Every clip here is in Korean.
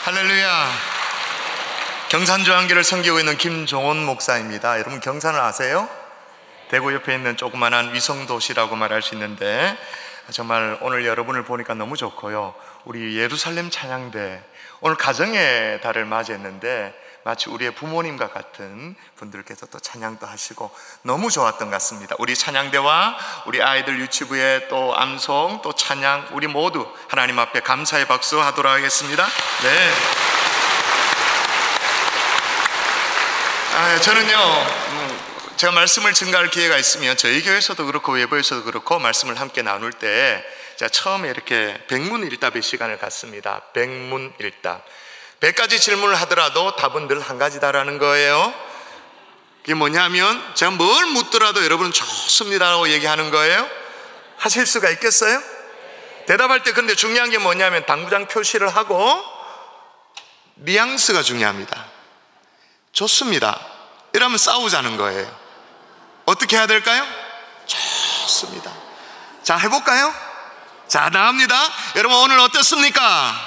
할렐루야. 경산조항교를 섬기고 있는 김종원 목사입니다. 여러분 경산을 아세요? 대구 옆에 있는 조그만한 위성도시라고 말할 수 있는데, 정말 오늘 여러분을 보니까 너무 좋고요. 우리 예루살렘 찬양대, 오늘 가정의 달을 맞이했는데 마치 우리의 부모님과 같은 분들께서 또 찬양도 하시고 너무 좋았던 것 같습니다. 우리 찬양대와 우리 아이들 유치부의 또 암송, 또 찬양, 우리 모두 하나님 앞에 감사의 박수 하도록 하겠습니다. 네. 저는요, 제가 말씀을 증가할 기회가 있으면 저희 교회에서도 그렇고 외부에서도 그렇고 말씀을 함께 나눌 때 제가 처음에 이렇게 백문일답의 시간을 갖습니다. 백문일답. 100가지 질문을 하더라도 답은 늘 한 가지다라는 거예요. 그게 뭐냐면 제가 뭘 묻더라도 여러분은 좋습니다라고 얘기하는 거예요. 하실 수가 있겠어요? 대답할 때 근데 중요한 게 뭐냐면 당구장 표시를 하고 뉘앙스가 중요합니다. 좋습니다 이러면 싸우자는 거예요. 어떻게 해야 될까요? 좋습니다. 자, 해볼까요? 자, 나갑니다. 여러분 오늘 어떻습니까?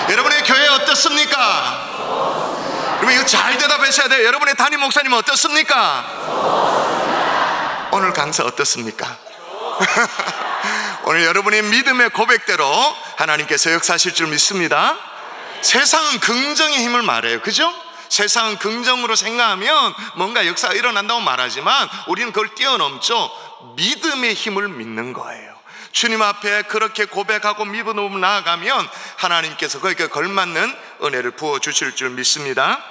여러분의 교회 어떻습니까? 여러분 이거 잘 대답하셔야 돼요. 여러분의 담임 목사님 어떻습니까? 오늘 강사 어떻습니까? 오늘 여러분의 믿음의 고백대로 하나님께서 역사하실 줄 믿습니다. 세상은 긍정의 힘을 말해요. 그죠? 세상은 긍정으로 생각하면 뭔가 역사가 일어난다고 말하지만 우리는 그걸 뛰어넘죠. 믿음의 힘을 믿는 거예요. 주님 앞에 그렇게 고백하고 믿음으로 나아가면 하나님께서 거기에 걸맞는 은혜를 부어주실 줄 믿습니다.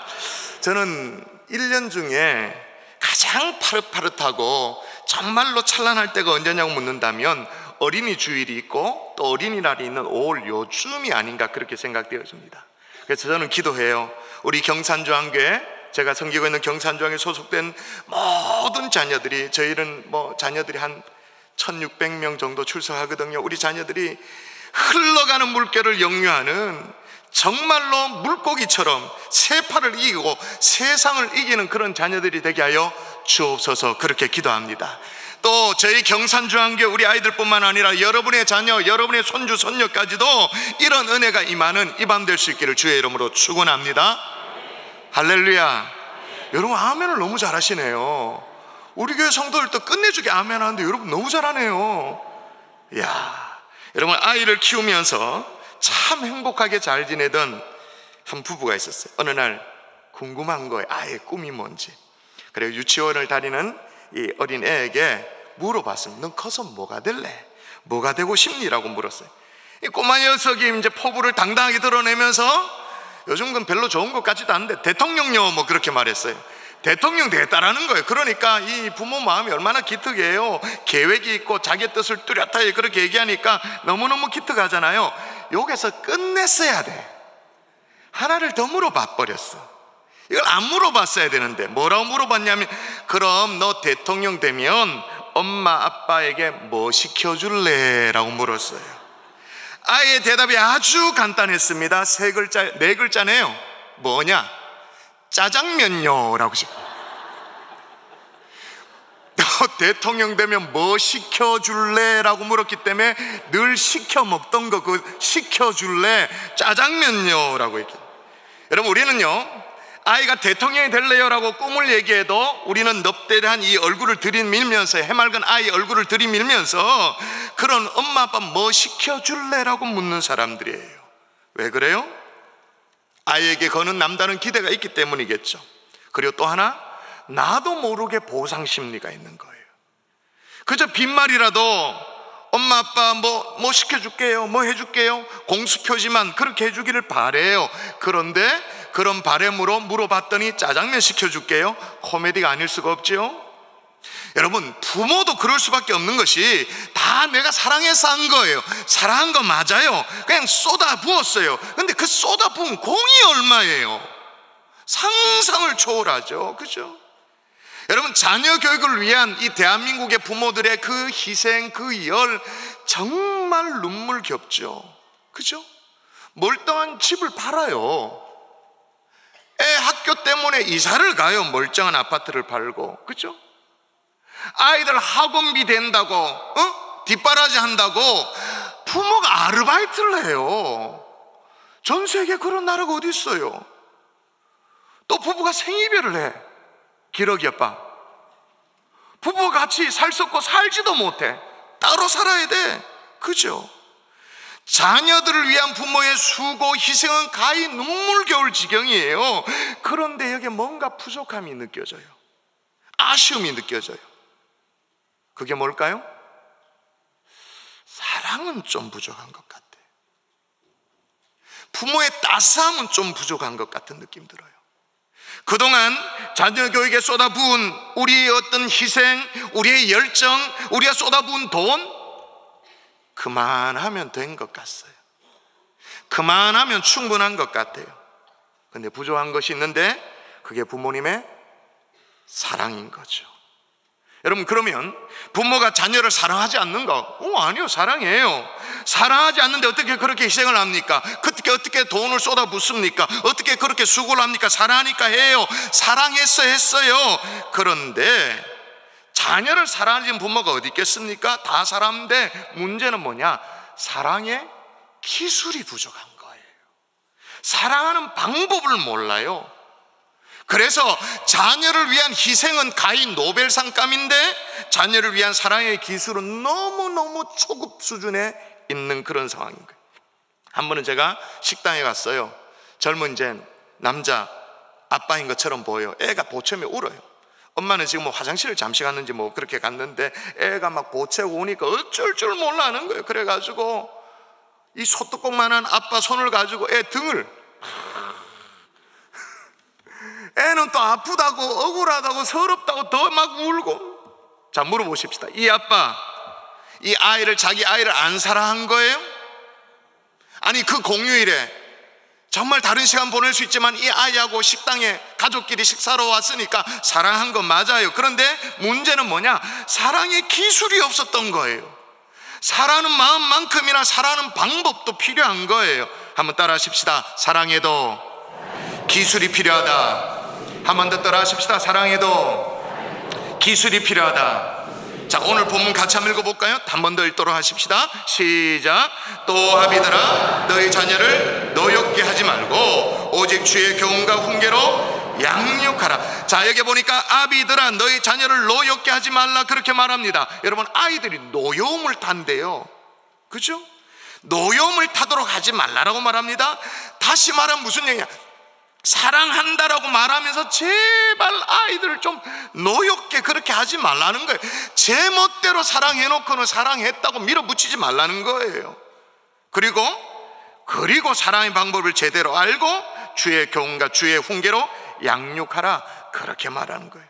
저는 1년 중에 가장 파릇파릇하고 정말로 찬란할 때가 언제냐고 묻는다면 어린이 주일이 있고 또 어린이날이 있는 5월 요쯤이 아닌가 그렇게 생각되어집니다. 그래서 저는 기도해요. 우리 경산조항교회, 제가 섬기고 있는 경산조항에 소속된 모든 자녀들이, 저희는 자녀들이 한 1600명 정도 출석하거든요. 우리 자녀들이 흘러가는 물결을 역류하는 정말로 물고기처럼 세파를 이기고 세상을 이기는 그런 자녀들이 되게 하여 주옵소서 그렇게 기도합니다. 또 저희 경산조항교회 우리 아이들뿐만 아니라 여러분의 자녀, 여러분의 손주, 손녀까지도 이런 은혜가 임하는 이 밤 될 수 있기를 주의 이름으로 축원합니다. 할렐루야. 여러분 아멘을 너무 잘하시네요. 우리 교회 성도들도 끝내주게 아멘 하는데 여러분 너무 잘하네요. 이야, 여러분 아이를 키우면서 참 행복하게 잘 지내던 한 부부가 있었어요. 어느 날 궁금한 거예요. 아이의 꿈이 뭔지. 그래서 유치원을 다니는 이 어린 애에게 물어봤습니다. 넌 커서 뭐가 될래? 뭐가 되고 싶니?라고 물었어요. 이 꼬마 녀석이 이제 포부를 당당하게 드러내면서 요즘 건 별로 좋은 것 같지도 않은데 대통령요 뭐 그렇게 말했어요. 대통령 되겠다라는 거예요. 그러니까 이 부모 마음이 얼마나 기특해요. 계획이 있고 자기 뜻을 뚜렷하게 그렇게 얘기하니까 너무너무 기특하잖아요. 여기서 끝냈어야 돼. 하나를 더 물어봐 버렸어. 이걸 안 물어봤어야 되는데 뭐라고 물어봤냐면, 그럼 너 대통령 되면 엄마 아빠에게 뭐 시켜줄래? 라고 물었어요. 아이의 대답이 아주 간단했습니다. 네 글자네요. 뭐냐? 짜장면요 라고 지금. 너 대통령 되면 뭐 시켜줄래? 라고 물었기 때문에 늘 시켜 먹던 거 그 시켜줄래? 짜장면요 라고 얘기해요. 여러분 우리는요, 아이가 대통령이 될래요 라고 꿈을 얘기해도 우리는 넙대대한 이 얼굴을 들이밀면서, 해맑은 아이 얼굴을 들이밀면서 그런 엄마 아빠 뭐 시켜줄래? 라고 묻는 사람들이에요. 왜 그래요? 아이에게 거는 남다른 기대가 있기 때문이겠죠. 그리고 또 하나, 나도 모르게 보상 심리가 있는 거예요. 그저 빈말이라도 엄마 아빠 뭐 시켜줄게요, 뭐 해줄게요, 공수표지만 그렇게 해주기를 바래요. 그런데 그런 바람으로 물어봤더니 짜장면 시켜줄게요. 코미디가 아닐 수가 없죠. 여러분 부모도 그럴 수밖에 없는 것이 다 내가 사랑해서 한 거예요. 사랑한 거 맞아요. 그냥 쏟아 부었어요. 근데 그 쏟아 부은 공이 얼마예요? 상상을 초월하죠. 그죠? 여러분 자녀 교육을 위한 이 대한민국의 부모들의 그 희생, 그 열 정말 눈물겹죠. 그죠? 멀쩡한 집을 팔아요. 애 학교 때문에 이사를 가요. 멀쩡한 아파트를 팔고. 그죠? 아이들 학원비 된다고 뒷바라지 한다고 부모가 아르바이트를 해요. 전 세계에 그런 나라가 어디 있어요? 또 부부가 생이별을 해. 기러기 아빠. 부부가 같이 살 수 없고 살지도 못해. 따로 살아야 돼. 그죠? 자녀들을 위한 부모의 수고, 희생은 가히 눈물겨울 지경이에요. 그런데 여기에 뭔가 부족함이 느껴져요. 아쉬움이 느껴져요. 그게 뭘까요? 사랑은 좀 부족한 것 같아요. 부모의 따스함은 좀 부족한 것 같은 느낌 들어요. 그동안 자녀 교육에 쏟아부은 우리의 어떤 희생, 우리의 열정, 우리가 쏟아부은 돈, 그만하면 된 것 같아요. 그만하면 충분한 것 같아요. 근데 부족한 것이 있는데 그게 부모님의 사랑인 거죠. 여러분, 그러면 부모가 자녀를 사랑하지 않는가? 아니요, 사랑해요. 사랑하지 않는데 어떻게 그렇게 희생을 합니까? 어떻게 돈을 쏟아붓습니까? 어떻게 그렇게 수고를 합니까? 사랑하니까 해요. 했어요. 그런데 자녀를 사랑하는 부모가 어디 있겠습니까? 다 사랑하는데 문제는 뭐냐? 사랑의 기술이 부족한 거예요. 사랑하는 방법을 몰라요. 그래서 자녀를 위한 희생은 가히 노벨상감인데 자녀를 위한 사랑의 기술은 너무너무 초급 수준에 있는 그런 상황인 거예요. 한 번은 제가 식당에 갔어요. 젊은 이제 남자 아빠인 것처럼 보여요. 애가 보채며 울어요. 엄마는 지금 화장실을 잠시 갔는지 그렇게 갔는데 애가 막 보채고 오니까 어쩔 줄 몰라 하는 거예요. 그래가지고 이 소뚜껑만한 아빠 손을 가지고 애 등을, 애는 또 아프다고 억울하다고 서럽다고 더 막 울고. 자, 물어보십시다. 이 아빠, 이 아이를, 자기 아이를 안 사랑한 거예요? 아니, 그 공휴일에 정말 다른 시간 보낼 수 있지만 이 아이하고 식당에 가족끼리 식사로 왔으니까 사랑한 건 맞아요. 그런데 문제는 뭐냐? 사랑의 기술이 없었던 거예요. 사랑하는 마음만큼이나 사랑하는 방법도 필요한 거예요. 한번 따라 하십시다. 사랑에도 기술이 필요하다. 한 번 더 따라 하십시다. 사랑에도 기술이 필요하다. 자, 오늘 본문 같이 한번 읽어볼까요? 한 번 더 읽도록 하십시다. 시작. 또 아비들아, 너희 자녀를 노엽게 하지 말고 오직 주의 교훈과 훈계로 양육하라. 자, 여기 보니까 아비들아, 너희 자녀를 노엽게 하지 말라, 그렇게 말합니다. 여러분, 아이들이 노여움을 탄대요. 그죠? 노여움을 타도록 하지 말라라고 말합니다. 다시 말하면 무슨 얘기냐? 사랑한다라고 말하면서 제발 아이들을 좀 노엽게 그렇게 하지 말라는 거예요. 제 멋대로 사랑해놓고는 사랑했다고 밀어붙이지 말라는 거예요. 그리고 사랑의 방법을 제대로 알고 주의 교훈과 주의 훈계로 양육하라, 그렇게 말하는 거예요.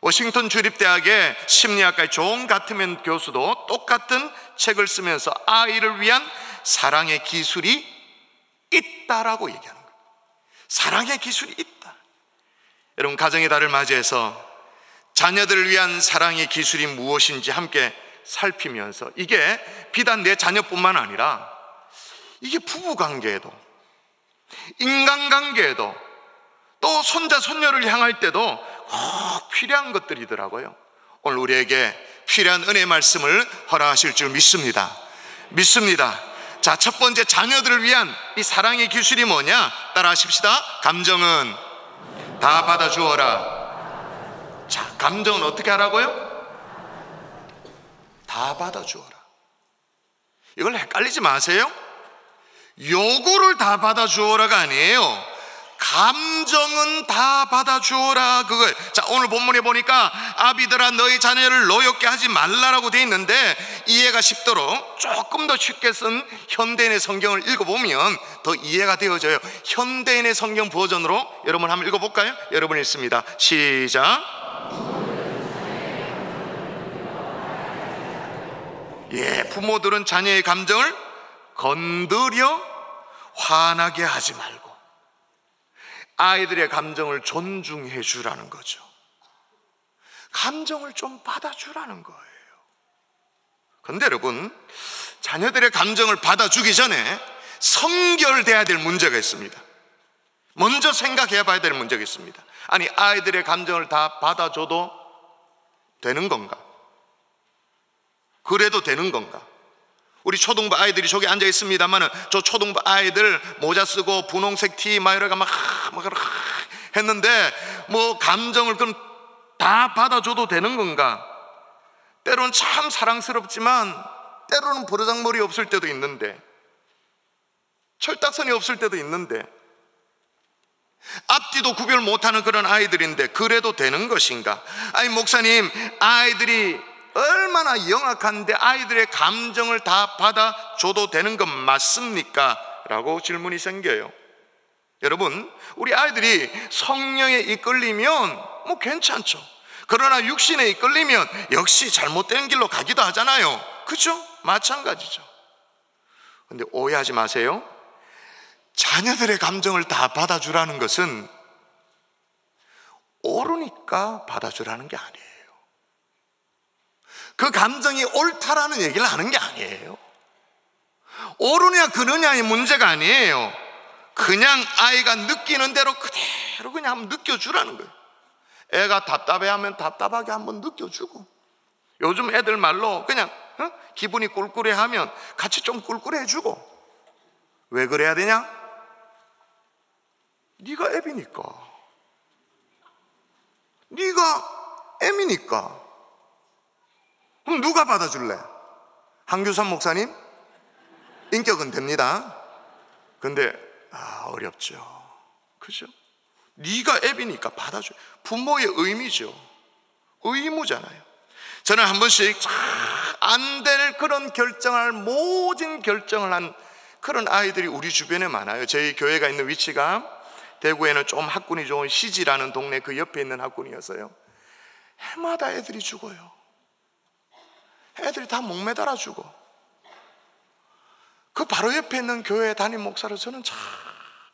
워싱턴 주립대학의 심리학과의 존 가트맨 교수도 똑같은 책을 쓰면서 아이를 위한 사랑의 기술이 있다라고 얘기하는 거예요. 사랑의 기술이 있다. 여러분, 가정의 달을 맞이해서 자녀들을 위한 사랑의 기술이 무엇인지 함께 살피면서, 이게 비단 내 자녀뿐만 아니라 이게 부부관계에도, 인간관계에도, 또 손자 손녀를 향할 때도 꼭 필요한 것들이더라고요. 오늘 우리에게 필요한 은혜의 말씀을 허락하실 줄 믿습니다. 자, 첫 번째, 자녀들을 위한 이 사랑의 기술이 뭐냐? 따라 하십시다. 감정은 다 받아주어라. 자, 감정은 어떻게 하라고요? 다 받아주어라. 이걸 헷갈리지 마세요. 요구를 다 받아주어라가 아니에요. 감정은 다 받아주어라, 그거예요. 자, 오늘 본문에 보니까 아비들아, 너희 자녀를 노엽게 하지 말라라고 돼 있는데, 이해가 쉽도록 조금 더 쉽게 쓴 현대인의 성경을 읽어보면 더 이해가 되어져요. 현대인의 성경 버전으로 여러분 한번 읽어볼까요? 여러분 읽습니다. 시작. 부모들은 자녀의 감정을 건드려 화나게 하지 말고 아이들의 감정을 존중해 주라는 거죠. 감정을 좀 받아주라는 거예요. 그런데 여러분, 자녀들의 감정을 받아주기 전에 선결돼야 될 문제가 있습니다. 먼저 생각해 봐야 될 문제가 있습니다. 아니, 아이들의 감정을 다 받아줘도 되는 건가? 그래도 되는 건가? 우리 초등부 아이들이 저기 앉아 있습니다만 저 초등부 아이들 모자 쓰고 분홍색 티 막 이러가 막 했는데 뭐 감정을 그럼 다 받아줘도 되는 건가? 때로는 참 사랑스럽지만 때로는 버르장머리 없을 때도 있는데, 철딱선이 없을 때도 있는데, 앞뒤도 구별 못하는 그런 아이들인데 그래도 되는 것인가? 아니 목사님, 아이들이 얼마나 영악한데 아이들의 감정을 다 받아줘도 되는 건 맞습니까? 라고 질문이 생겨요. 여러분, 우리 아이들이 성령에 이끌리면 뭐 괜찮죠. 그러나 육신에 이끌리면 역시 잘못된 길로 가기도 하잖아요. 그렇죠? 마찬가지죠. 근데 오해하지 마세요. 자녀들의 감정을 다 받아주라는 것은 옳으니까 받아주라는 게 아니에요. 그 감정이 옳다라는 얘기를 하는 게 아니에요. 옳으냐 그르냐의 문제가 아니에요. 그냥 아이가 느끼는 대로 그대로 그냥 한번 느껴주라는 거예요. 애가 답답해하면 답답하게 한번 느껴주고, 요즘 애들 말로 그냥 기분이 꿀꿀해하면 같이 좀 꿀꿀해주고. 왜 그래야 되냐? 네가 애비니까, 네가 애미니까. 그럼 누가 받아줄래? 한규선 목사님? 인격은 됩니다. 근데 어렵죠. 그죠? 네가 애비니까 받아줘. 부모의 의미죠. 의무잖아요. 저는 한 번씩 안 될 그런 결정을, 모진 결정을 한 그런 아이들이 우리 주변에 많아요. 저희 교회가 있는 위치가 대구에는 좀 학군이 좋은 시지라는 동네 그 옆에 있는 학군이었어요. 해마다 애들이 죽어요. 애들이 다 목매달아 죽어. 그 바로 옆에 있는 교회 담임 목사로 저는 참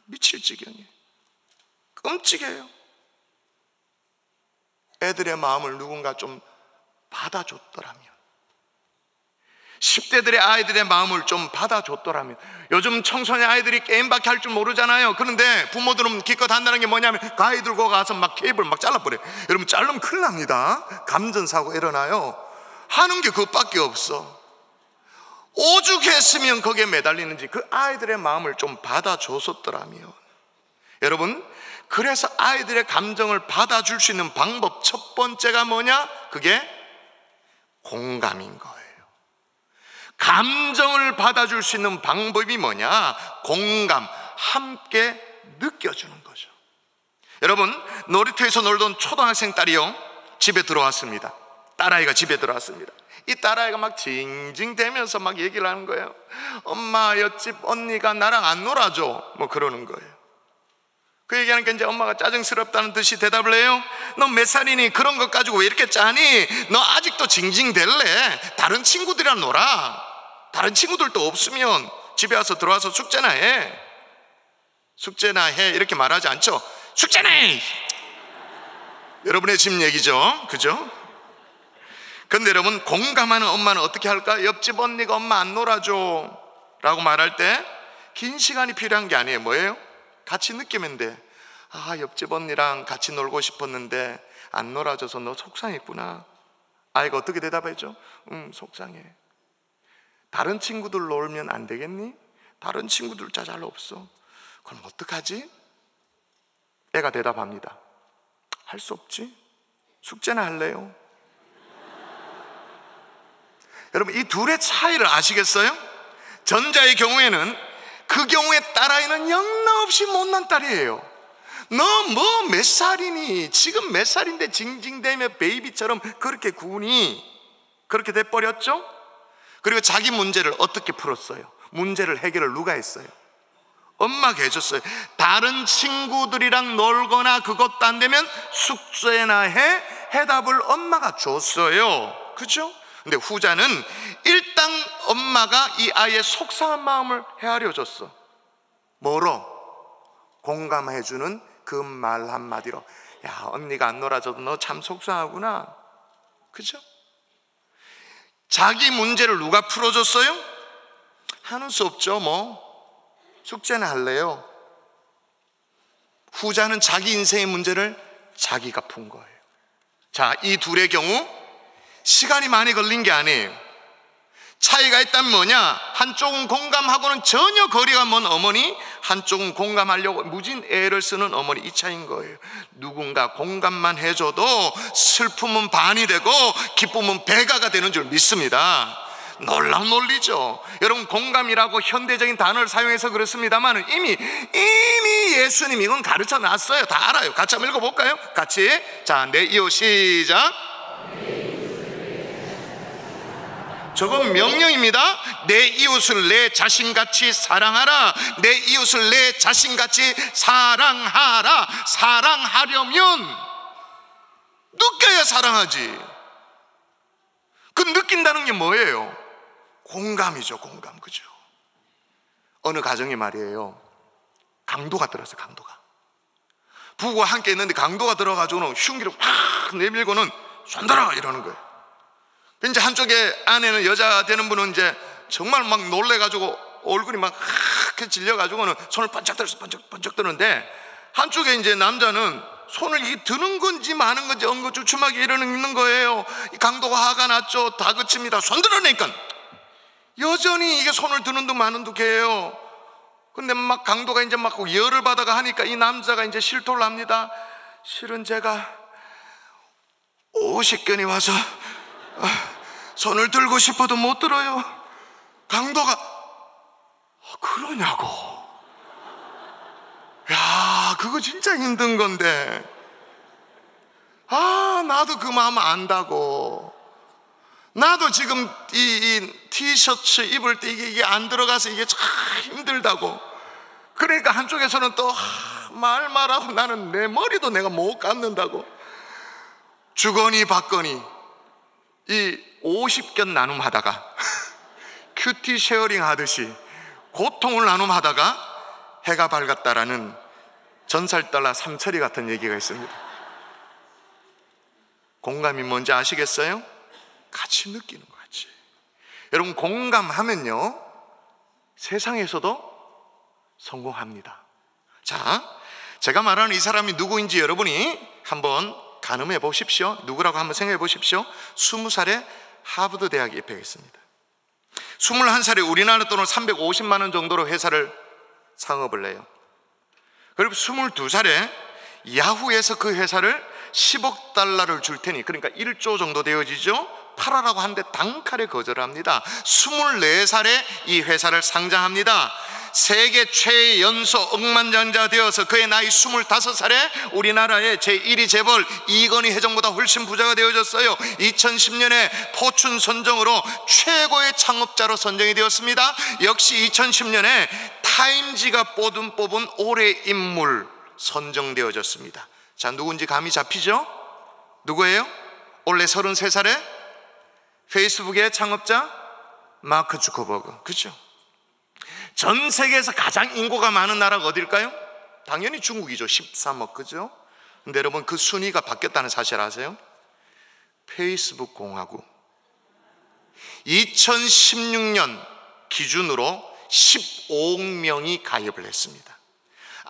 미칠 지경이에요. 끔찍해요. 애들의 마음을 누군가 좀 받아줬더라면, 10대들의 아이들의 마음을 좀 받아줬더라면. 요즘 청소년 아이들이 게임밖에 할 줄 모르잖아요. 그런데 부모들은 기껏 한다는 게 뭐냐면 가위 들고 가서 막 케이블 막 잘라버려요. 여러분, 자르면 큰일 납니다. 감전사고 일어나요. 하는 게 그것밖에 없어. 오죽했으면 거기에 매달리는지. 그 아이들의 마음을 좀 받아줬었더라면. 여러분, 그래서 아이들의 감정을 받아줄 수 있는 방법 첫 번째가 뭐냐? 그게 공감인 거예요. 감정을 받아줄 수 있는 방법이 뭐냐? 공감, 함께 느껴주는 거죠. 여러분, 놀이터에서 놀던 초등학생 딸이요, 집에 들어왔습니다. 딸아이가 집에 들어왔습니다. 이 딸아이가 막 징징대면서 막 얘기를 하는 거예요. 엄마, 옆집 언니가 나랑 안 놀아줘, 뭐 그러는 거예요. 그 얘기하니까 이제 엄마가 짜증스럽다는 듯이 대답을 해요. 너 몇 살이니? 그런 것 가지고 왜 이렇게 짜니? 너 아직도 징징댈래? 다른 친구들이랑 놀아. 다른 친구들도 없으면 집에 와서 들어와서 숙제나 해. 숙제나 해, 이렇게 말하지 않죠. 숙제나 해! 여러분의 집 얘기죠, 그죠? 근데 여러분, 공감하는 엄마는 어떻게 할까? 옆집 언니가 엄마 안 놀아줘 라고 말할 때 긴 시간이 필요한 게 아니에요. 뭐예요? 같이 느끼면 돼. 옆집 언니랑 같이 놀고 싶었는데 안 놀아줘서 너 속상했구나. 아이가 어떻게 대답했죠? 속상해. 다른 친구들 놀면 안 되겠니? 다른 친구들 잘 없어. 그럼 어떡하지? 애가 대답합니다. 할 수 없지. 숙제나 할래요. 여러분, 이 둘의 차이를 아시겠어요? 전자의 경우에는, 그 경우에 딸아이는 영락없이 못난 딸이에요. 너 뭐 몇 살이니? 지금 몇 살인데 징징대며 베이비처럼 그렇게 구니? 그렇게 돼버렸죠? 그리고 자기 문제를 어떻게 풀었어요? 문제를 해결을 누가 했어요? 엄마가 해줬어요. 다른 친구들이랑 놀거나 그것도 안 되면 숙제나 해, 해답을 엄마가 줬어요. 그죠? 근데 후자는 일단 엄마가 이 아이의 속상한 마음을 헤아려 줬어. 뭐로? 공감해주는 그 말 한마디로. 야, 언니가 안 놀아줘도 너 참 속상하구나. 그죠? 자기 문제를 누가 풀어줬어요? 하는 수 없죠. 뭐 숙제는 할래요. 후자는 자기 인생의 문제를 자기가 푼 거예요. 자, 이 둘의 경우 시간이 많이 걸린 게 아니에요. 차이가 있다면 뭐냐? 한쪽은 공감하고는 전혀 거리가 먼 어머니, 한쪽은 공감하려고 무진 애를 쓰는 어머니, 이 차이인 거예요. 누군가 공감만 해줘도 슬픔은 반이 되고 기쁨은 배가가 되는 줄 믿습니다. 놀라운 논리죠. 여러분, 공감이라고 현대적인 단어를 사용해서 그렇습니다만 이미 예수님이 이건 가르쳐 놨어요. 다 알아요. 같이 한번 읽어볼까요? 같이. 자, 내 이웃 시작. 저건 명령입니다. 내 이웃을 내 자신같이 사랑하라. 내 이웃을 내 자신같이 사랑하라. 사랑하려면 느껴야 사랑하지. 그 느낀다는 게 뭐예요? 공감이죠. 공감. 그죠? 어느 가정에 말이에요, 강도가 들어서, 강도가 부부가 함께 있는데 강도가 들어가지고는 흉기를 확 내밀고는 손들어 이러는 거예요. 이제 한쪽에 아내는, 여자 되는 분은 이제 정말 막 놀래가지고 얼굴이 막 하얗게 질려가지고는 손을 번쩍 들어서 번쩍 드는데, 한쪽에 이제 남자는 손을 이 드는 건지 마는 건지 엉거주춤하게 이러는 거예요. 이 강도가 화가 났죠. 다그칩니다. 손 들어내니까 여전히 이게 손을 드는 둥 마는 둥해요. 근데 막 강도가 이제 막 열을 받아가 하니까 이 남자가 이제 실토를 합니다. 실은 제가 50견이 와서 손을 들고 싶어도 못 들어요. 강도가 그러냐고. 야, 그거 진짜 힘든 건데. 나도 그 마음 안다고. 나도 지금 이 티셔츠 입을 때 이게 안 들어가서 이게 참 힘들다고. 그러니까 한쪽에서는 또 말하고 나는 내 머리도 내가 못 감는다고. 주거니 받거니 이 50견 나눔하다가 큐티 쉐어링 하듯이 고통을 나눔하다가 해가 밝았다라는 전설달라 삼철이 같은 얘기가 있습니다. 공감이 뭔지 아시겠어요? 같이 느끼는 거 같이. 여러분, 공감하면요 세상에서도 성공합니다. 자, 제가 말하는 이 사람이 누구인지 여러분이 한번 가늠해 보십시오. 누구라고 한번 생각해 보십시오. 20살에 하버드 대학에 입학했습니다. 21살에 우리나라 돈으로 350만 원 정도로 회사를 창업을 해요. 그리고 22살에 야후에서 그 회사를 10억 달러를 줄 테니, 그러니까 1조 정도 되어지죠, 팔아라고 하는데 단칼에 거절합니다. 24살에 이 회사를 상장합니다. 세계 최연소 억만장자 되어서 그의 나이 25살에 우리나라의 제1위 재벌 이건희 회장보다 훨씬 부자가 되어졌어요. 2010년에 포춘 선정으로 최고의 창업자로 선정이 되었습니다. 역시 2010년에 타임지가 뽑은 올해의 인물 선정되어졌습니다. 자, 누군지 감이 잡히죠? 누구예요? 원래 33살에 페이스북의 창업자 마크 주커버그. 그렇죠? 전 세계에서 가장 인구가 많은 나라가 어딜까요? 당연히 중국이죠. 13억. 그죠? 근데 여러분, 그 순위가 바뀌었다는 사실 아세요? 페이스북 공화국 2016년 기준으로 15억 명이 가입을 했습니다.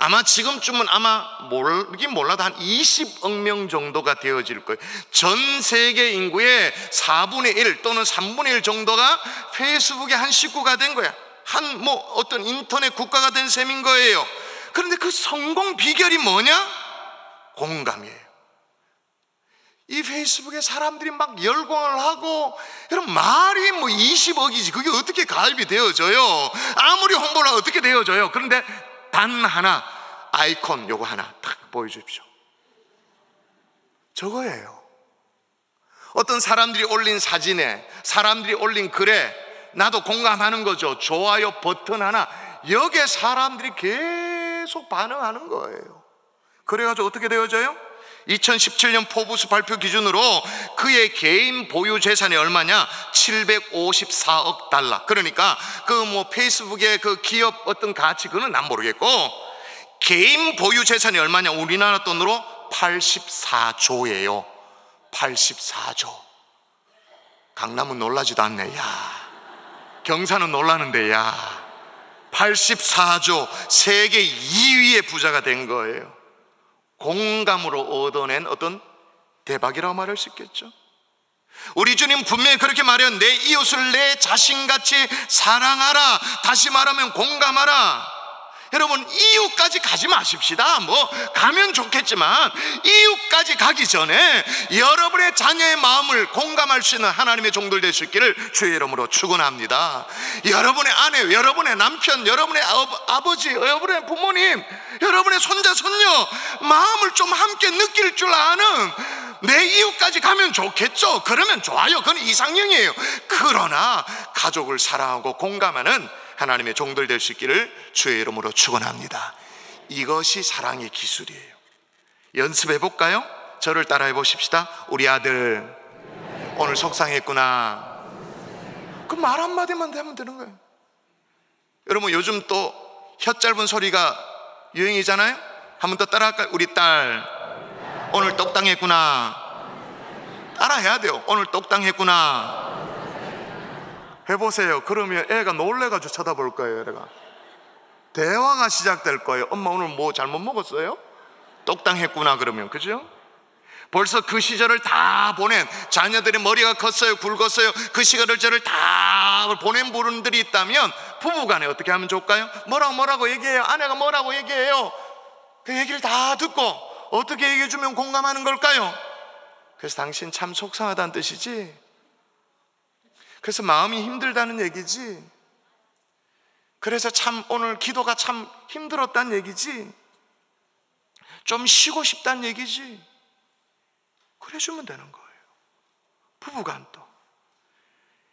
아마 지금쯤은 모르긴 몰라도 한 20억 명 정도가 되어질 거예요. 전 세계 인구의 4분의 1 또는 3분의 1 정도가 페이스북의 한 식구가 된 거야. 어떤 인터넷 국가가 된 셈인 거예요. 그런데 그 성공 비결이 뭐냐? 공감이에요. 이 페이스북에 사람들이 막 열광을 하고, 여러분, 말이 20억이지 그게 어떻게 가입이 되어져요? 아무리 홍보를 하고 어떻게 되어져요? 그런데 단 하나, 아이콘 요거 하나 딱 보여주십시오. 저거예요. 어떤 사람들이 올린 사진에, 사람들이 올린 글에 나도 공감하는 거죠. 좋아요 버튼 하나, 여기에 사람들이 계속 반응하는 거예요. 그래가지고 어떻게 되어져요? 2017년 포브스 발표 기준으로 그의 개인 보유 재산이 얼마냐? 754억 달러. 그러니까 페이스북의 그 기업 어떤 가치, 그건 난 모르겠고, 개인 보유 재산이 얼마냐? 우리나라 돈으로 84조예요. 84조. 강남은 놀라지도 않네. 야, 경사는 놀라는데, 야, 84조, 세계 2위의 부자가 된 거예요. 공감으로 얻어낸 어떤 대박이라고 말할 수 있겠죠. 우리 주님 분명히 그렇게 말해요. 내 이웃을 내 자신같이 사랑하라. 다시 말하면 공감하라. 여러분, 이웃까지 가지 마십시다. 뭐 가면 좋겠지만 이웃까지 가기 전에 여러분의 자녀의 마음을 공감할 수 있는 하나님의 종들 될 수 있기를 주의 이름으로 축원합니다. 여러분의 아내, 여러분의 남편, 여러분의 아버지, 여러분의 부모님, 여러분의 손자, 손녀 마음을 좀 함께 느낄 줄 아는 내 이웃까지 가면 좋겠죠. 그러면 좋아요. 그건 이상형이에요. 그러나 가족을 사랑하고 공감하는 하나님의 종들 될 수 있기를 주의 이름으로 축원합니다. 이것이 사랑의 기술이에요. 연습해 볼까요? 저를 따라해 보십시다. 우리 아들 오늘 속상했구나. 그 말 한마디만 하면 되는 거예요. 여러분, 요즘 또 혀 짧은 소리가 유행이잖아요. 한 번 더 따라할까요? 우리 딸 오늘 똑당했구나. 따라해야 돼요. 오늘 똑당했구나. 해보세요. 그러면 애가 놀래가지고 쳐다볼 거예요. 애가 대화가 시작될 거예요. 엄마 오늘 뭐 잘못 먹었어요? 똑당했구나. 그러면, 그죠? 벌써 그 시절을 다 보낸 자녀들의 머리가 컸어요, 굵었어요. 그 시절을 다 보낸 분들이 있다면 부부간에 어떻게 하면 좋을까요? 뭐라고 얘기해요? 아내가 뭐라고 얘기해요? 그 얘기를 다 듣고 어떻게 얘기해 주면 공감하는 걸까요? 그래서 당신 참 속상하다는 뜻이지? 그래서 마음이 힘들다는 얘기지? 그래서 참 오늘 기도가 참 힘들었다는 얘기지? 좀 쉬고 싶다는 얘기지? 그래 주면 되는 거예요. 부부간 또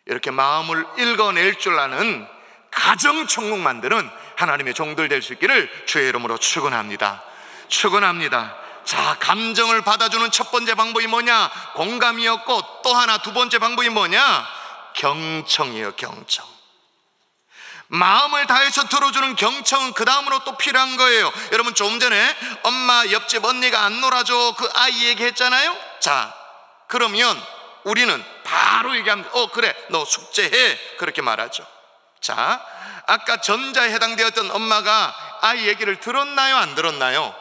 이렇게 마음을 읽어낼 줄 아는 가정천국 만드는 하나님의 종들 될 수 있기를 주의 이름으로 축원합니다. 축원합니다. 자, 감정을 받아주는 첫 번째 방법이 뭐냐? 공감이었고, 또 하나 두 번째 방법이 뭐냐? 경청이에요. 경청. 마음을 다해서 들어주는 경청은 그 다음으로 또 필요한 거예요. 여러분, 조금 전에 엄마 옆집 언니가 안 놀아줘 그 아이 얘기했잖아요. 자, 그러면 우리는 바로 얘기하면 그래 너 숙제해, 그렇게 말하죠. 자, 아까 전자에 해당되었던 엄마가 아이 얘기를 들었나요? 안 들었나요?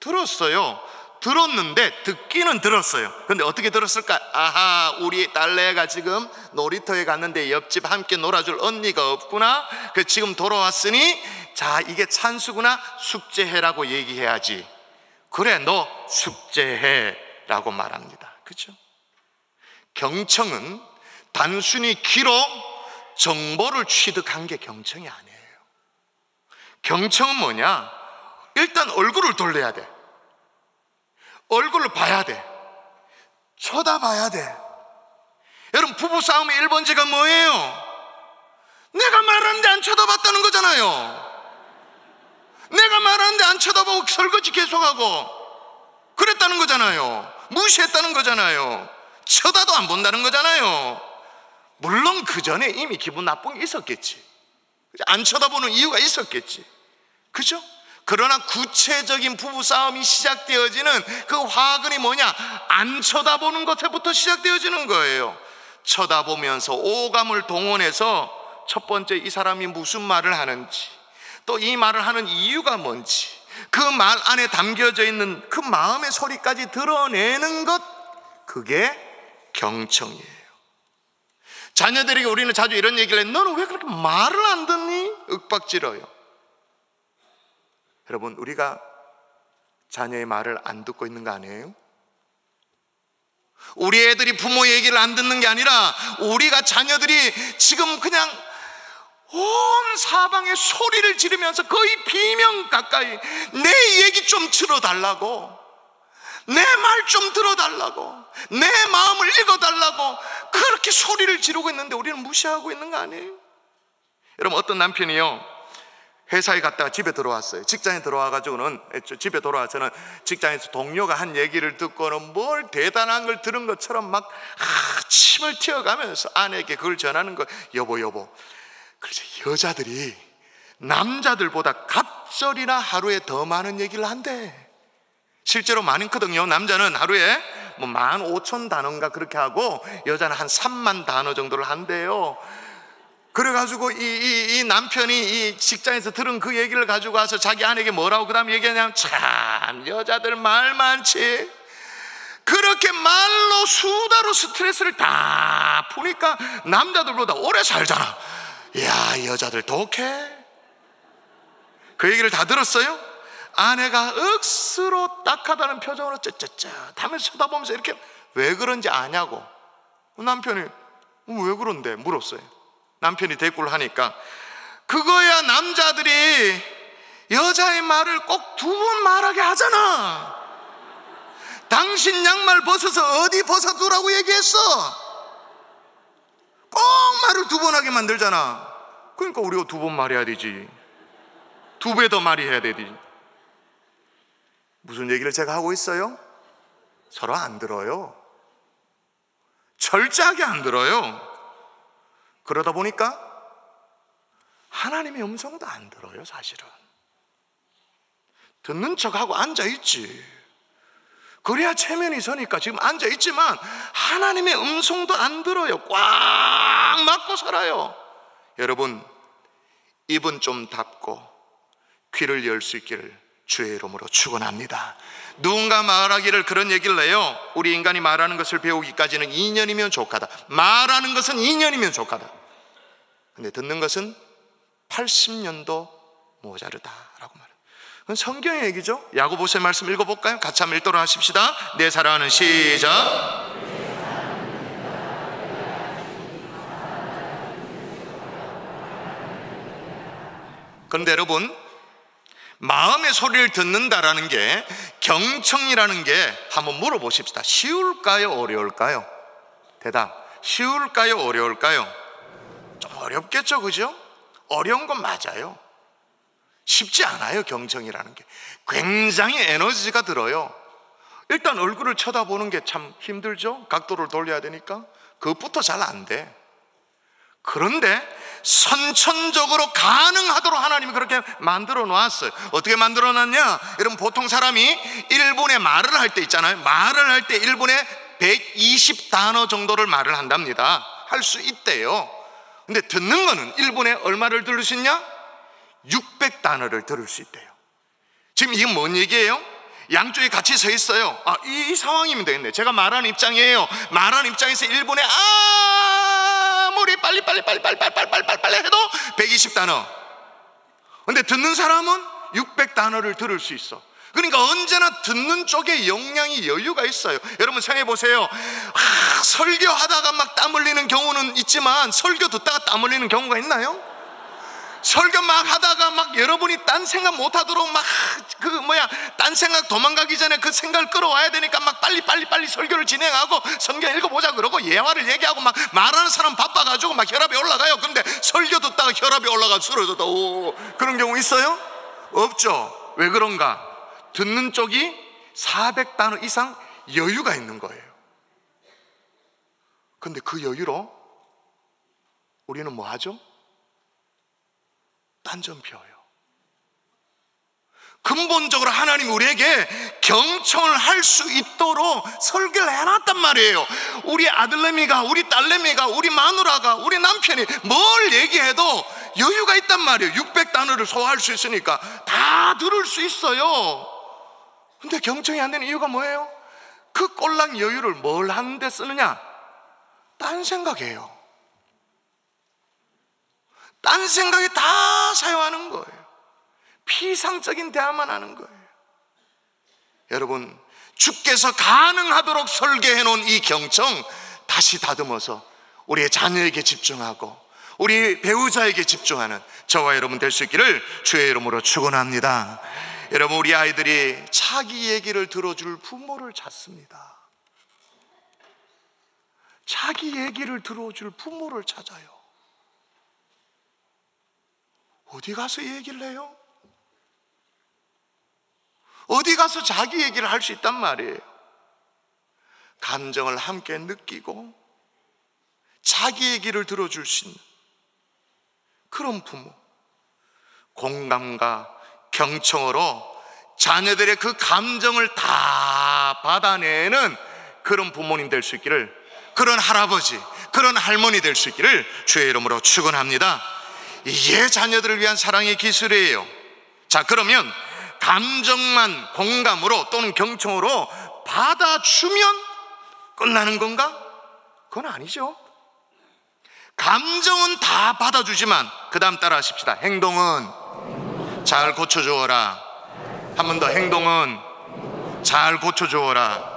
들었어요. 들었는데 듣기는 들었어요. 근데 어떻게 들었을까? 아하, 우리 딸내가 지금 놀이터에 갔는데 옆집 함께 놀아줄 언니가 없구나. 그 지금 돌아왔으니 자, 이게 찬스구나. 숙제해라고 얘기해야지. 그래, 너 숙제해 라고 말합니다. 그렇죠? 경청은 단순히 귀로 정보를 취득한 게 경청이 아니에요. 경청은 뭐냐? 일단 얼굴을 돌려야 돼. 얼굴을 봐야 돼. 쳐다봐야 돼. 여러분, 부부싸움의 1번째가 뭐예요? 내가 말하는데 안 쳐다봤다는 거잖아요. 내가 말하는데 안 쳐다보고 설거지 계속하고 그랬다는 거잖아요. 무시했다는 거잖아요. 쳐다도 안 본다는 거잖아요. 물론 그 전에 이미 기분 나쁜 게 있었겠지. 안 쳐다보는 이유가 있었겠지. 그죠? 그러나 구체적인 부부싸움이 시작되어지는 그 화근이 뭐냐? 안 쳐다보는 것에부터 시작되어지는 거예요. 쳐다보면서 오감을 동원해서 첫 번째 이 사람이 무슨 말을 하는지, 또 이 말을 하는 이유가 뭔지, 그 말 안에 담겨져 있는 그 마음의 소리까지 드러내는 것, 그게 경청이에요. 자녀들에게 우리는 자주 이런 얘기를 해요. 너는 왜 그렇게 말을 안 듣니? 윽박질러요. 여러분, 우리가 자녀의 말을 안 듣고 있는 거 아니에요? 우리 애들이 부모 얘기를 안 듣는 게 아니라 우리가 자녀들이 지금 그냥 온 사방에 소리를 지르면서 거의 비명 가까이 내 얘기 좀 들어달라고, 내 말 좀 들어달라고, 내 마음을 읽어달라고 그렇게 소리를 지르고 있는데 우리는 무시하고 있는 거 아니에요? 여러분, 어떤 남편이요, 회사에 갔다가 집에 들어왔어요. 직장에 들어와가지고는, 집에 돌아와서는 직장에서 동료가 한 얘기를 듣고는 뭘 대단한 걸 들은 것처럼 막 침을 튀어가면서 아내에게 그걸 전하는 거. 여보. 그래서 여자들이 남자들보다 갑절이나 하루에 더 많은 얘기를 한대. 실제로 많거든요. 남자는 하루에 뭐 15,000단어인가 그렇게 하고 여자는 한 3만 단어 정도를 한대요. 그래가지고 이 남편이 이 직장에서 들은 그 얘기를 가지고 와서 자기 아내에게 뭐라고 그 다음 얘기하냐면, 참 여자들 말 많지. 그렇게 말로 수다로 스트레스를 다 푸니까 남자들보다 오래 살잖아. 이야, 여자들 독해. 그 얘기를 다 들었어요? 아내가 억수로 딱하다는 표정으로 쯧쯧쯧 하면서 쳐다보면서 이렇게 왜 그런지 아냐고. 남편이 왜 그런데 물었어요. 남편이 대꾸를 하니까 그거야, 남자들이 여자의 말을 꼭 두 번 말하게 하잖아. 당신 양말 벗어서 어디 벗어두라고 얘기했어. 꼭 말을 두 번 하게 만들잖아. 그러니까 우리가 두 번 말해야 되지. 두 배 더 말해야 되지. 무슨 얘기를 제가 하고 있어요? 서로 안 들어요. 철저하게 안 들어요. 그러다 보니까 하나님의 음성도 안 들어요. 사실은 듣는 척하고 앉아있지. 그래야 체면이 서니까 지금 앉아있지만 하나님의 음성도 안 들어요. 꽉 막고 살아요. 여러분, 입은 좀 닫고 귀를 열 수 있기를 주의 이름으로 축원합니다. 누군가 말하기를 그런 얘기를 해요. 우리 인간이 말하는 것을 배우기까지는 2년이면 족하다. 말하는 것은 2년이면 족하다. 근데 듣는 것은 80년도 모자르다라고 말해요. 그건 성경의 얘기죠. 야고보서의 말씀 읽어볼까요? 같이 한번 읽도록 하십시다. 내 사랑하는 시작. 그런데 여러분, 마음의 소리를 듣는다라는 게, 경청이라는 게 한번 물어보십시다. 쉬울까요? 어려울까요? 대답. 쉬울까요? 어려울까요? 좀 어렵겠죠, 그죠? 어려운 건 맞아요. 쉽지 않아요. 경청이라는 게 굉장히 에너지가 들어요. 일단 얼굴을 쳐다보는 게 참 힘들죠. 각도를 돌려야 되니까 그것부터 잘 안 돼. 그런데 선천적으로 가능하도록 하나님이 그렇게 만들어 놨어요. 어떻게 만들어 놨냐? 여러분, 보통 사람이 1분에 말을 할 때 있잖아요. 말을 할 때 1분에 120단어 정도를 말을 한답니다. 할 수 있대요. 근데 듣는 거는 1분에 얼마를 들을 수 있냐? 600단어를 들을 수 있대요. 지금 이게 뭔 얘기예요? 양쪽에 같이 서 있어요. 이 상황이면 되겠네. 제가 말하는 입장이에요. 말하는 입장에서 1분에 아무리 빨리 해도 120단어. 근데 듣는 사람은 600단어를 들을 수 있어. 그러니까 언제나 듣는 쪽에 역량이 여유가 있어요. 여러분 생각해 보세요. 설교하다가 막 땀 흘리는 경우는 있지만 설교 듣다가 땀 흘리는 경우가 있나요? 설교 막 하다가 막 여러분이 딴 생각 못 하도록 막 딴 생각 도망가기 전에 그 생각을 끌어와야 되니까 막 빨리 설교를 진행하고 성경 읽어보자 그러고 예화를 얘기하고 막 말하는 사람 바빠가지고 막 혈압이 올라가요. 근데 설교 듣다가 혈압이 올라가 쓰러졌다. 그런 경우 있어요? 없죠. 왜 그런가? 듣는 쪽이 400단어 이상 여유가 있는 거예요. 근데 그 여유로 우리는 뭐 하죠? 딴전 피워요. 근본적으로 하나님이 우리에게 경청을 할 수 있도록 설계를 해놨단 말이에요. 우리 아들내미가, 우리 딸내미가, 우리 마누라가, 우리 남편이 뭘 얘기해도 여유가 있단 말이에요. 600단어를 소화할 수 있으니까 다 들을 수 있어요. 근데 경청이 안 되는 이유가 뭐예요? 그 꼴랑 여유를 뭘 하는데 쓰느냐? 딴 생각이에요. 딴 생각에 다 사용하는 거예요. 피상적인 대화만 하는 거예요. 여러분, 주께서 가능하도록 설계해 놓은 이 경청 다시 다듬어서 우리의 자녀에게 집중하고 우리 배우자에게 집중하는 저와 여러분 될 수 있기를 주의 이름으로 축원합니다. 여러분, 우리 아이들이 자기 얘기를 들어줄 부모를 찾습니다. 자기 얘기를 들어줄 부모를 찾아요. 어디 가서 얘기를 해요? 어디 가서 자기 얘기를 할 수 있단 말이에요. 감정을 함께 느끼고 자기 얘기를 들어줄 수 있는 그런 부모, 공감과 경청으로 자녀들의 그 감정을 다 받아내는 그런 부모님 될 수 있기를, 그런 할아버지, 그런 할머니 될 수 있기를 주의 이름으로 축원합니다. 이게 자녀들을 위한 사랑의 기술이에요. 자, 그러면 감정만 공감으로 또는 경청으로 받아주면 끝나는 건가? 그건 아니죠. 감정은 다 받아주지만 그 다음 따라 하십시다. 행동은 잘 고쳐주어라. 한 번 더, 행동은 잘 고쳐주어라.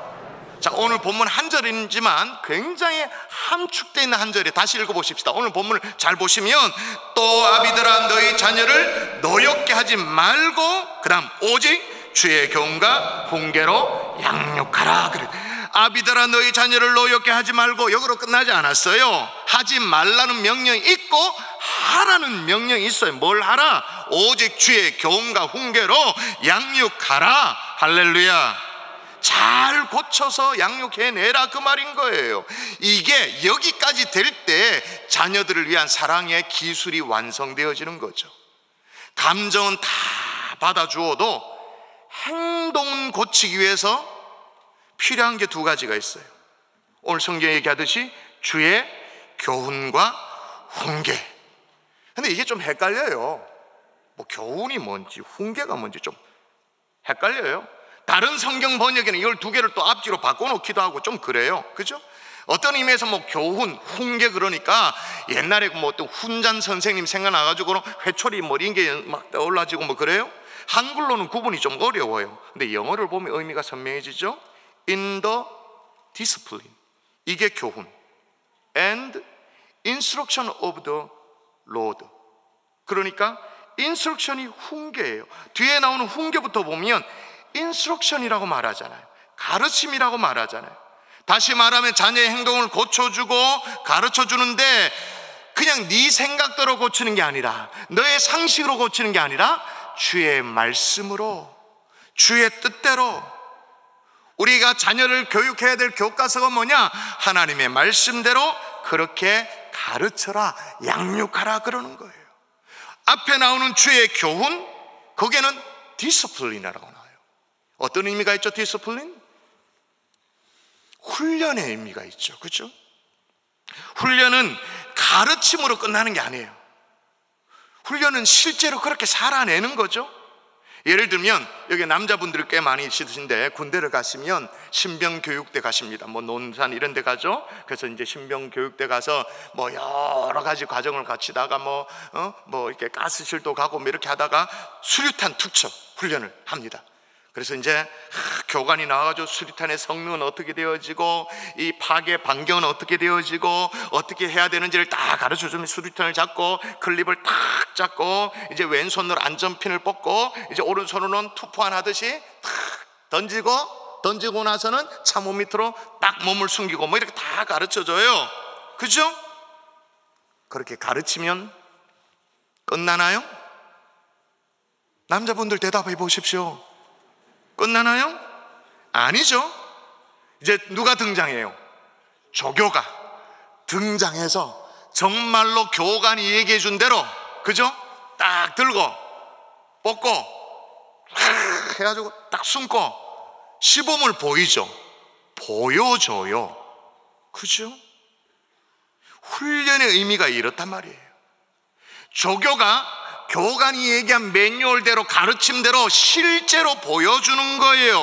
자, 오늘 본문 한 절이지만 굉장히 함축되어 있는 한 절에 다시 읽어보십시다. 오늘 본문을 잘 보시면, 또 아비들아 너희 자녀를 노엽게 하지 말고, 그 다음 오직 주의 교훈과 훈계로 양육하라. 그래. 아비들아 너희 자녀를 노엽게 하지 말고, 여기로 끝나지 않았어요. 하지 말라는 명령이 있고 하라는 명령이 있어요. 뭘 하라? 오직 주의 교훈과 훈계로 양육하라. 할렐루야. 잘 고쳐서 양육해내라, 그 말인 거예요. 이게 여기까지 될 때 자녀들을 위한 사랑의 기술이 완성되어지는 거죠. 감정은 다 받아주어도 행동은 고치기 위해서 필요한 게 두 가지가 있어요. 오늘 성경에 얘기하듯이 주의 교훈과 훈계. 근데 이게 좀 헷갈려요. 뭐 교훈이 뭔지 훈계가 뭔지 좀 헷갈려요. 다른 성경 번역에는 이걸 두 개를 또 앞뒤로 바꿔놓기도 하고 좀 그래요. 그죠? 어떤 의미에서 뭐 교훈, 훈계, 그러니까 옛날에 뭐 또 훈잔 선생님 생각나가지고 회초리 뭐 이런 게 막 떠올라지고 뭐 그래요? 한글로는 구분이 좀 어려워요. 근데 영어를 보면 의미가 선명해지죠? In the discipline. 이게 교훈. And instruction of the Lord. 그러니까 인스트럭션이 훈계예요. 뒤에 나오는 훈계부터 보면 인스트럭션이라고 말하잖아요. 가르침이라고 말하잖아요. 다시 말하면 자녀의 행동을 고쳐주고 가르쳐주는데 그냥 네 생각대로 고치는 게 아니라, 너의 상식으로 고치는 게 아니라 주의 말씀으로, 주의 뜻대로. 우리가 자녀를 교육해야 될 교과서가 뭐냐? 하나님의 말씀대로 그렇게 가르쳐라, 양육하라 그러는 거예요. 앞에 나오는 주의 교훈, 거기에는 디스플린이라고 나와요. 어떤 의미가 있죠? 디스플린? 훈련의 의미가 있죠. 그렇죠? 훈련은 가르침으로 끝나는 게 아니에요. 훈련은 실제로 그렇게 살아내는 거죠. 예를 들면 여기 남자분들 꽤 많이 있으신데 군대를 가시면 신병교육대 가십니다. 뭐 논산 이런 데 가죠. 그래서 이제 신병교육대 가서 뭐 여러 가지 과정을 거치다가 뭐 이렇게 가스실도 가고 뭐 이렇게 하다가 수류탄 투척 훈련을 합니다. 그래서 이제 교관이 나와가지고 수류탄의 성능은 어떻게 되어지고 이 파괴 반경은 어떻게 되어지고 어떻게 해야 되는지를 다 가르쳐주면 수류탄을 잡고 클립을 탁 잡고 이제 왼손으로 안전핀을 뽑고 이제 오른손으로는 투포환 하듯이 탁 던지고 나서는 참호 밑으로 딱 몸을 숨기고 뭐 이렇게 다 가르쳐줘요. 그죠? 그렇게 가르치면 끝나나요? 남자분들 대답해 보십시오. 끝나나요? 아니죠. 이제 누가 등장해요? 조교가 등장해서 정말로 교관이 얘기해 준 대로, 그죠? 딱 들고 뽑고 해가지고 딱 숨고 시범을 보여줘요. 그죠? 훈련의 의미가 이렇단 말이에요. 조교가 교관이 얘기한 매뉴얼대로 가르침대로 실제로 보여주는 거예요.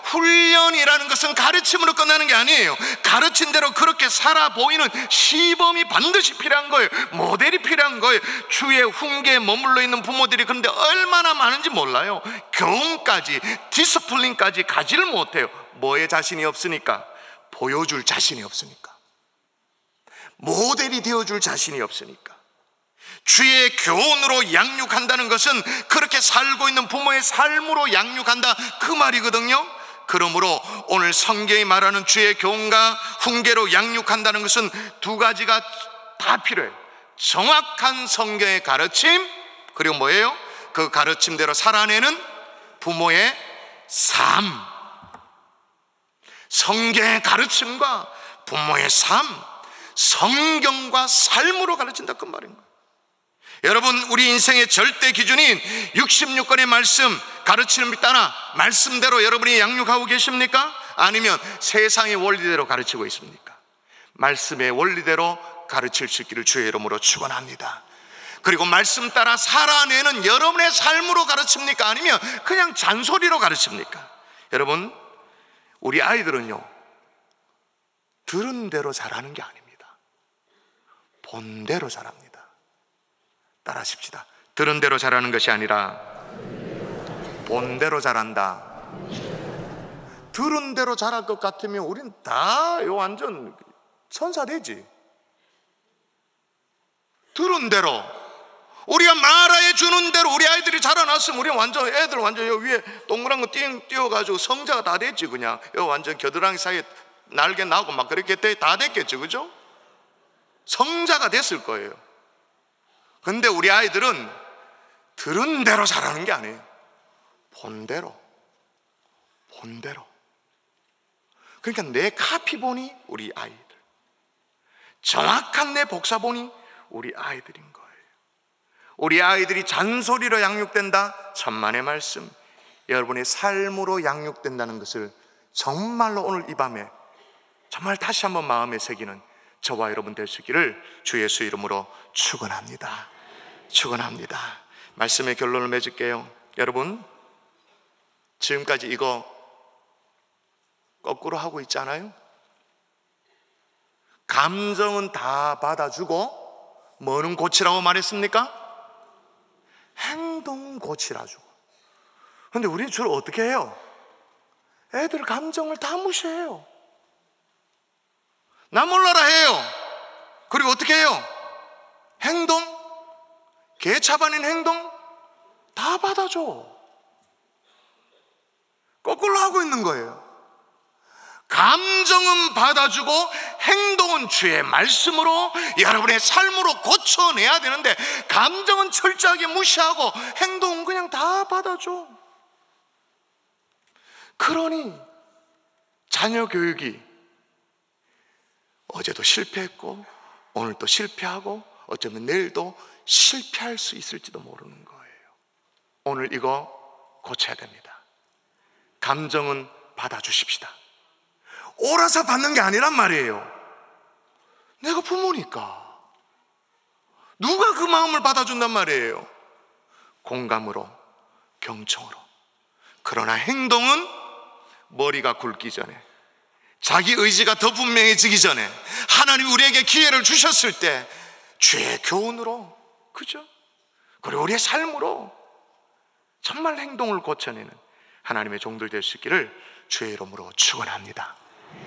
훈련이라는 것은 가르침으로 끝나는 게 아니에요. 가르친 대로 그렇게 살아 보이는 시범이 반드시 필요한 거예요. 모델이 필요한 거예요. 주의 훈계에 머물러 있는 부모들이 그런데 얼마나 많은지 몰라요. 교훈까지 디스플린까지 가지를 못해요. 뭐에 자신이 없으니까? 보여줄 자신이 없으니까, 모델이 되어줄 자신이 없으니까. 주의 교훈으로 양육한다는 것은 그렇게 살고 있는 부모의 삶으로 양육한다, 그 말이거든요. 그러므로 오늘 성경이 말하는 주의 교훈과 훈계로 양육한다는 것은 두 가지가 다 필요해요. 정확한 성경의 가르침, 그리고 뭐예요? 그 가르침대로 살아내는 부모의 삶. 성경의 가르침과 부모의 삶, 성경과 삶으로 가르친다, 그 말입니다. 여러분, 우리 인생의 절대 기준인 66권의 말씀 가르치는 따라 말씀대로 여러분이 양육하고 계십니까? 아니면 세상의 원리대로 가르치고 있습니까? 말씀의 원리대로 가르칠 수 있기를 주의 이름으로 축원합니다. 그리고 말씀 따라 살아내는 여러분의 삶으로 가르칩니까? 아니면 그냥 잔소리로 가르칩니까? 여러분, 우리 아이들은요, 들은 대로 자라는 게 아닙니다. 본 대로 자랍니다. 따라하십시다. 들은 대로 자라는 것이 아니라 본 대로 자란다. 들은 대로 자랄 것 같으면 우린 다 완전 천사 되지. 들은 대로, 우리가 말해 주는 대로 우리 아이들이 자라났으면 우리 애들 완전 여기 위에 동그란 거 띄워가지고 성자가 다 됐지. 그냥 여기 완전 겨드랑이 사이에 날개 나고 막 그렇게 다 됐겠죠, 그죠? 성자가 됐을 거예요. 근데 우리 아이들은 들은 대로 자라는 게 아니에요. 본대로. 그러니까 내 카피본이 우리 아이들, 정확한 내 복사본이 우리 아이들인 거예요. 우리 아이들이 잔소리로 양육된다, 천만의 말씀. 여러분의 삶으로 양육된다는 것을 정말로 오늘 이 밤에 정말 다시 한번 마음에 새기는 저와 여러분 될 수 있기를 주 예수 이름으로 축원합니다. 말씀의 결론을 맺을게요. 여러분, 지금까지 이거 거꾸로 하고 있잖아요. 감정은 다 받아주고 뭐는 고치라고 말했습니까? 행동 고치라주고. 근데 우리 주로 어떻게 해요? 애들 감정을 다 무시해요. 나 몰라라 해요. 그리고 어떻게 해요? 행동, 개차반인 행동 다 받아줘. 거꾸로 하고 있는 거예요. 감정은 받아주고 행동은 주의 말씀으로 여러분의 삶으로 고쳐내야 되는데, 감정은 철저하게 무시하고 행동은 그냥 다 받아줘. 그러니 자녀 교육이 어제도 실패했고 오늘 또 실패하고 어쩌면 내일도 실패할 수 있을지도 모르는 거예요. 오늘 이거 고쳐야 됩니다. 감정은 받아주십시다. 옳아서 받는 게 아니란 말이에요. 내가 부모니까 누가 그 마음을 받아준단 말이에요. 공감으로, 경청으로. 그러나 행동은 머리가 굵기 전에, 자기 의지가 더 분명해지기 전에, 하나님이 우리에게 기회를 주셨을 때 주의 교훈으로, 그죠? 그리고 우리의 삶으로 정말 행동을 고쳐내는 하나님의 종들 될 수 있기를 주의 이름으로 축원합니다.